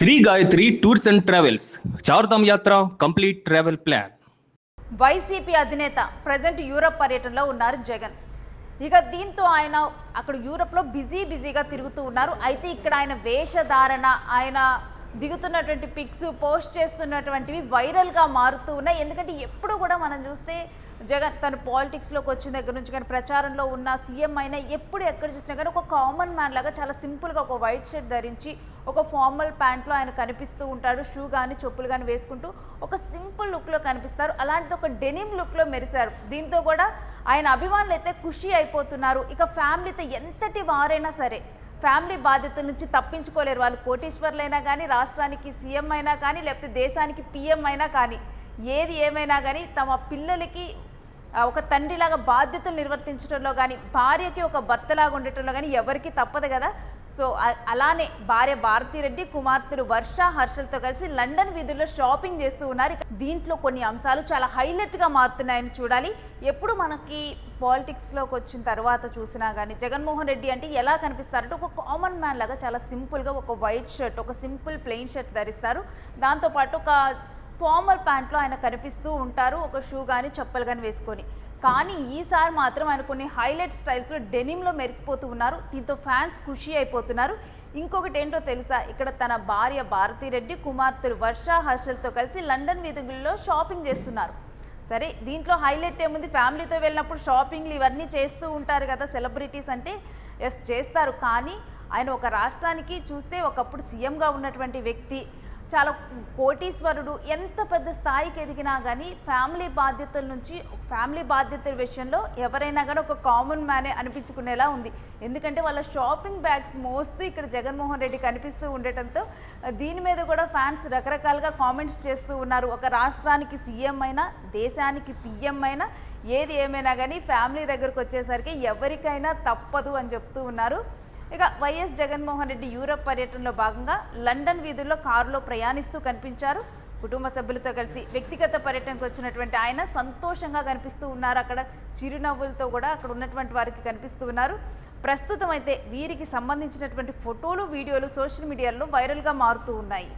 Shri Gayatri tours and travels Chardham యాత్ర complete travel plan. YCP అధినేత present Europe పర్యటనలో ఉన్నారు జగన్. ఇక దీంతో ఆయన అక్కడ యూరప్లో బిజీగా తిరుగుతూ ఉన్నారు. అయితే ఇక్కడ ఆయన వేషధారణ, ఆయన దిగుతున్నటువంటి పిక్స్, పోస్ట్ చేస్తున్నటువంటివి వైరల్గా మారుతూ ఉన్నాయి. ఎందుకంటే ఎప్పుడు కూడా మనం చూస్తే జగన్ తను పాలిటిక్స్లోకి వచ్చిన దగ్గర నుంచి కానీ, ప్రచారంలో ఉన్న సీఎం అయినా ఎప్పుడు ఎక్కడ చూసినా కానీ ఒక కామన్ మ్యాన్ లాగా చాలా సింపుల్గా ఒక వైట్ షర్ట్ ధరించి ఒక ఫార్మల్ ప్యాంట్లో ఆయన కనిపిస్తూ ఉంటాడు. షూ కానీ చెప్పులు కానీ వేసుకుంటూ ఒక సింపుల్ లుక్లో కనిపిస్తారు. అలాంటిది ఒక డెనిమ్ లుక్లో మెరిశారు. దీంతో కూడా ఆయన అభిమానులు అయితే ఖుషి అయిపోతున్నారు. ఇక ఫ్యామిలీతో ఎంతటి వారైనా సరే ఫ్యామిలీ బాధ్యతల నుంచి తప్పించుకోలేరు. వాళ్ళు కోటీశ్వర్లైనా కానీ, రాష్ట్రానికి సీఎం అయినా కానీ, లేకపోతే దేశానికి పీఎం అయినా కానీ, ఏది ఏమైనా కానీ తమ పిల్లలకి ఒక తండ్రిలాగా బాధ్యతలు నిర్వర్తించడంలో కానీ, భార్యకి ఒక భర్తలాగా ఉండటంలో కానీ ఎవరికి తప్పదు కదా. సో అలానే భార్య భారతిరెడ్డి, కుమార్తెలు వర్ష, హర్షలతో కలిసి లండన్ వీధుల్లో షాపింగ్ చేస్తూ ఉన్నారు. దీంట్లో కొన్ని అంశాలు చాలా హైలైట్గా మారుతున్నాయని చూడాలి. ఎప్పుడు మనకి పాలిటిక్స్లోకి వచ్చిన తర్వాత చూసినా కానీ జగన్మోహన్ రెడ్డి అంటే ఎలా కనిపిస్తారంటే ఒక కామన్ మ్యాన్ లాగా చాలా సింపుల్గా ఒక వైట్ షర్ట్, ఒక సింపుల్ ప్లెయిన్ షర్ట్ ధరిస్తారు. దాంతోపాటు ఒక ఫార్మల్ ప్యాంట్లో ఆయన కనిపిస్తూ ఉంటారు, ఒక షూ కానీ చెప్పులు కానీ వేసుకొని. కానీ ఈసారి మాత్రం ఆయన కొన్ని హైలైట్ స్టైల్స్లో డెనిమ్లో మెరిసిపోతూ ఉన్నారు. దీంతో ఫ్యాన్స్ ఖుషి అయిపోతున్నారు. ఇంకొకటి ఏంటో తెలుసా, ఇక్కడ తన భార్య భారతిరెడ్డి, కుమార్తెలు వర్ష, హర్షలతో కలిసి లండన్ వీధుల్లో షాపింగ్ చేస్తున్నారు. సరే, దీంట్లో హైలైట్ ఏముంది, ఫ్యామిలీతో వెళ్ళినప్పుడు షాపింగ్లు ఇవన్నీ చేస్తూ ఉంటారు కదా సెలబ్రిటీస్ అంటే. ఎస్, చేస్తారు. కానీ ఆయన ఒక రాష్ట్రానికి చూస్తే ఒకప్పుడు సీఎంగా ఉన్నటువంటి వ్యక్తి, చాలా కోటీశ్వరుడు, ఎంత పెద్ద స్థాయికి ఎదిగినా కానీ ఫ్యామిలీ బాధ్యతల నుంచి, ఫ్యామిలీ బాధ్యతల విషయంలో ఎవరైనా కానీ ఒక కామన్ మ్యానే అనిపించుకునేలా ఉంది. ఎందుకంటే వాళ్ళ షాపింగ్ బ్యాగ్స్ మోస్తూ ఇక్కడ జగన్మోహన్ రెడ్డి కనిపిస్తూ ఉండటంతో దీని మీద కూడా ఫ్యాన్స్ రకరకాలుగా కామెంట్స్ చేస్తూ ఉన్నారు. ఒక రాష్ట్రానికి సీఎం అయినా, దేశానికి పిఎం అయినా, ఏది ఏమైనా కానీ ఫ్యామిలీ దగ్గరకు వచ్చేసరికి ఎవరికైనా తప్పదు అని చెప్తూ ఉన్నారు. ఇక వైఎస్ జగన్మోహన్ రెడ్డి యూరప్ పర్యటనలో భాగంగా లండన్ వీధుల్లో కారులో ప్రయాణిస్తూ కనిపించారు. కుటుంబ సభ్యులతో కలిసి వ్యక్తిగత పర్యటనకు వచ్చినటువంటి ఆయన సంతోషంగా కనిపిస్తూ ఉన్నారు. అక్కడ చిరునవ్వులతో కూడా అక్కడ ఉన్నటువంటి వారికి కనిపిస్తూ ఉన్నారు. ప్రస్తుతం అయితే వీరికి సంబంధించినటువంటి ఫోటోలు, వీడియోలు సోషల్ మీడియాలో వైరల్గా మారుతూ ఉన్నాయి.